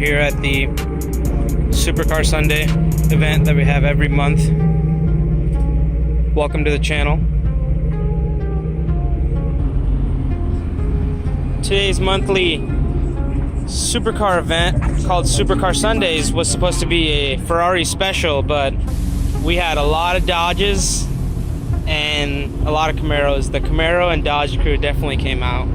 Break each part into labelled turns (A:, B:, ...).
A: here at the Supercar Sunday event that we have every month. Welcome to the channel. Today's monthly Supercar event called Supercar Sundays was supposed to be a Ferrari special, but we had a lot of Dodges and a lot of Camaros. The Camaro and Dodge crew definitely came out.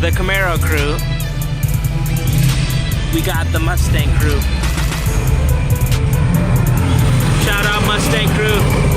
A: the Camaro crew. We got the Mustang crew. Shout out Mustang crew.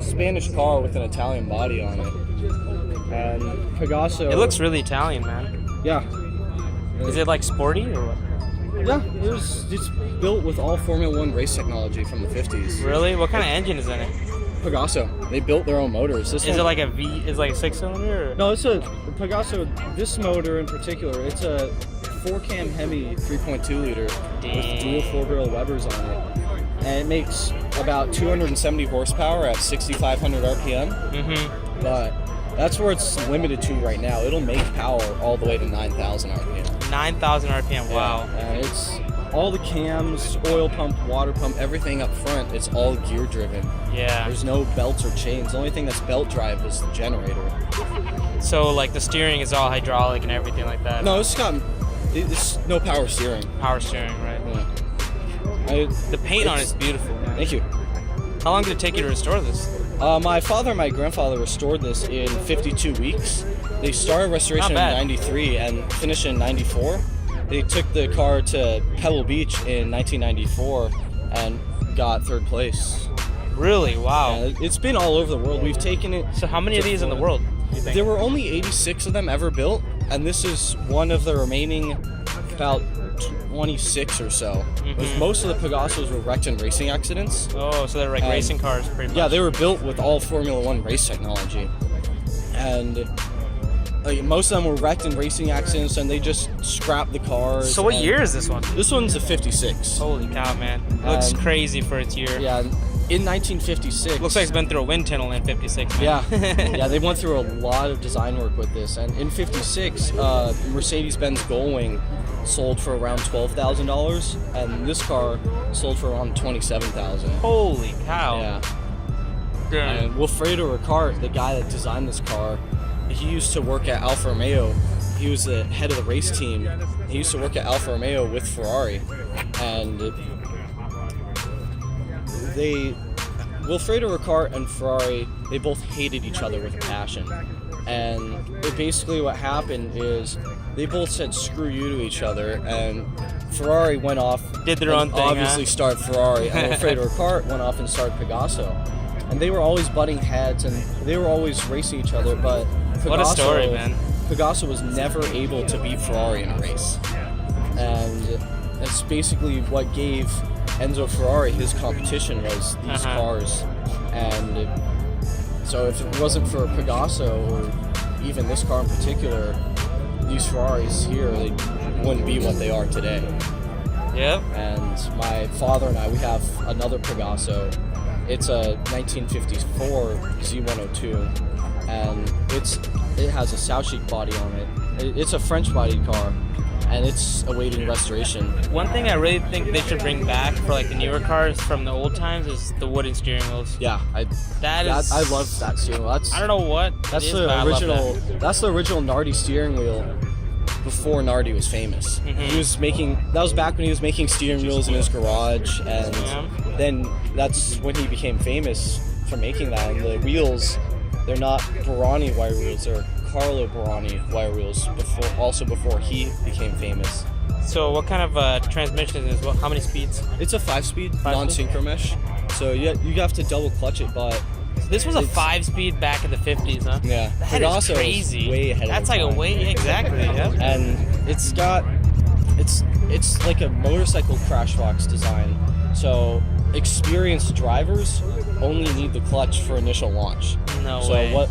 B: Spanish car with an Italian body on it, and Pegaso.
A: It looks really Italian, man.
B: Yeah.
A: Is it like sporty or what?
B: Yeah, it's built with all Formula One race technology from the 50s.
A: Really? What kind of engine is in it?
B: Pegaso. They built their own motors. Is
A: it like a V? Is it like a 6-cylinder? Or?
B: No, it's a Pegaso. This motor in particular, it's a 4-cam Hemi 3.2 liter with dual 4-barrel Webers on it. And it makes about 270 horsepower at 6,500 RPM.
A: Mm-hmm.
B: But that's where it's limited to right now. It'll make power all the way to 9,000 RPM.
A: 9,000 RPM, wow.
B: Yeah, it's all the cams, oil pump, water pump, everything up front, it's all gear driven.
A: Yeah.
B: There's no belts or chains. The only thing that's belt drive is the generator.
A: So like the steering is all hydraulic and everything like that?
B: No, it's no power steering.
A: Power steering, right.
B: Yeah.
A: The paint on it's beautiful, man.
B: Thank you.
A: How long did it take you to restore this?
B: My father and my grandfather restored this in 52 weeks. They started restoration in 93 and finished in 94. They took the car to Pebble Beach in 1994 and got 3rd place.
A: Really? Wow.
B: Yeah, it's been all over the world. We've taken it.
A: So how many of these in the world, do you think?
B: There were only 86 of them ever built, and this is one of the remaining about 26 or so.
A: Mm-hmm.
B: Most of the Pegasos were wrecked in racing accidents.
A: Oh, so they're like racing cars pretty much.
B: Yeah, they were built with all Formula One race technology. And Like, most of them were wrecked in racing accidents, and they just scrapped the cars.
A: So what year is this one?
B: This one's a 56.
A: Holy cow, man. Looks crazy for its year.
B: Yeah, in 1956.
A: Looks like it's been through a wind tunnel in 56, man.
B: Yeah, yeah, they went through a lot of design work with this. And in 56, Mercedes-Benz Gullwing sold for around $12,000, and this car sold for around $27,000.
A: Holy cow.
B: Yeah.
A: Damn.
B: And Wilfredo Ricart, the guy that designed this car, he used to work at Alfa Romeo. He was the head of the race team. He used to work at Alfa Romeo with Ferrari, and Wilfredo Ricart and Ferrari, they both hated each other with a passion. And basically what happened is they both said screw you to each other, and Ferrari went off,
A: did their own thing,
B: obviously started Ferrari, and Wilfredo Ricart went off and started Pegaso. And they were always butting heads, and they were always racing each other, but Pegaso,
A: what a story, man.
B: Pegaso was never able to beat Ferrari in a race. And that's basically what gave Enzo Ferrari his competition, was these cars. And so if it wasn't for Pegaso, or even this car in particular, these Ferraris here, they wouldn't be what they are today.
A: Yep.
B: And my father and I, we have another Pegaso. It's a 1954 Z102, and it has a South Chic body on it. It's a French body car, and it's awaiting restoration. One
A: thing I really think they should bring back for like the newer cars from the old times is the wooden steering wheels.
B: Yeah, I love that steering wheel. I don't know what. That's the original. That's the original Nardi steering wheel. Before Nardi was famous. He was making, that was back when he was making steering wheels in his garage, and then that's when he became famous for making that. And the wheels, they're not Barani wire wheels, they're Carlo Barani wire wheels, before he became famous.
A: So what kind of transmission is it? How many speeds?
B: It's a 5-speed, non-synchro mesh. So you have to double clutch it, but
A: this was a 5-speed back in the 50s, huh?
B: Yeah.
A: That is crazy.
B: Way ahead
A: That's
B: of
A: like a way, exactly, yeah.
B: And it's like a motorcycle crash box design. So experienced drivers only need the clutch for initial launch.
A: No
B: So
A: way.
B: what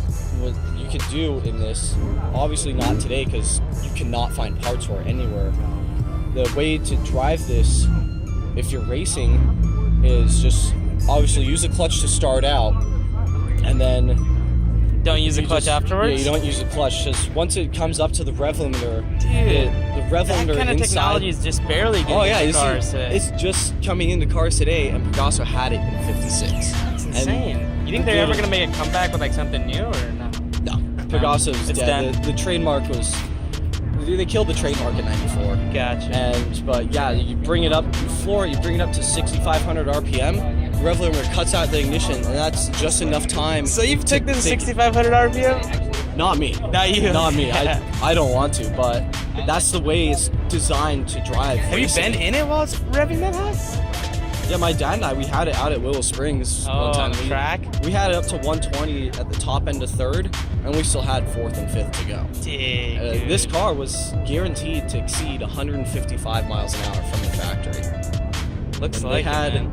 B: you could do in this, obviously not today because you cannot find parts for it anywhere. The way to drive this, if you're racing, is just obviously use the clutch to start out, and then
A: don't use the clutch afterwards?
B: Yeah, you don't use the clutch, because once it comes up to the rev limiter, the rev limiter
A: that kind of
B: inside,
A: technology is just barely getting into cars today.
B: It's just coming into cars today, and Pegaso had it in 56.
A: It's insane. You think they're ever going to make a comeback with like something new, or no?
B: No. Pegaso's dead. The trademark was... They killed the trademark in 94.
A: Gotcha.
B: But yeah, you bring it up, you floor it, you bring it up to 6,500 RPM, the rev limiter cuts out the ignition, and that's just enough time.
A: So you've taken this 6,500 RPM?
B: Not me.
A: Not you.
B: Not me. I don't want to, but that's the way it's designed to drive.
A: Have you been in it while it's revving that high?
B: Yeah, my dad and I, we had it out at Willow Springs one time.
A: On the track?
B: We had it up to 120 at the top end of third, and we still had fourth and fifth to go.
A: Dang,
B: this car was guaranteed to exceed 155 miles an hour from the factory.
A: Looks
B: and
A: like
B: they had,
A: it, man.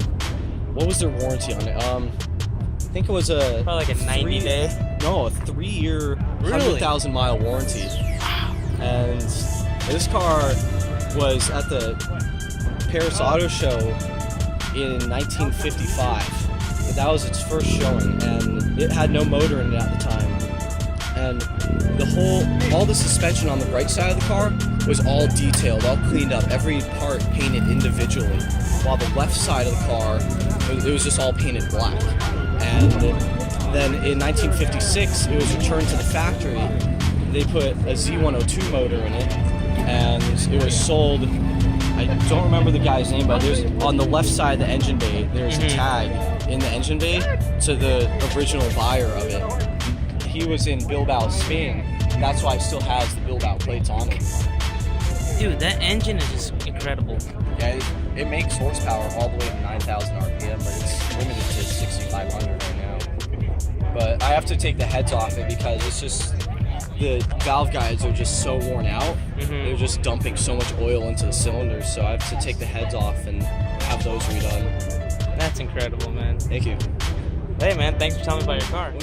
B: What was their warranty on it? I think it was
A: probably like a 90-day?
B: No, a 3-year, 100,000 mile warranty. And this car was at the Paris Auto Show in 1955. That was its first showing, and it had no motor in it at the time. And all the suspension on the right side of the car was all detailed, all cleaned up, every part painted individually. While the left side of the car, it was just all painted black. And then in 1956, it was returned to the factory. They put a Z102 motor in it, and it was sold. I don't remember the guy's name, but there's on the left side of the engine bay, there's a tag in the engine bay to the original buyer of it. He was in Bilbao, Spain, and that's why it still has the Bilbao plates on it.
A: Dude, that engine is just incredible.
B: Yeah, it makes horsepower all the way to 9,000 RPM, but it's limited to 6,500 right now. But I have to take the heads off it because it's just, the valve guides are just so worn out. They're just dumping so much oil into the cylinders, so I have to take the heads off and have those redone.
A: That's incredible, man.
B: Thank you.
A: Hey, man, thanks for telling me about your car.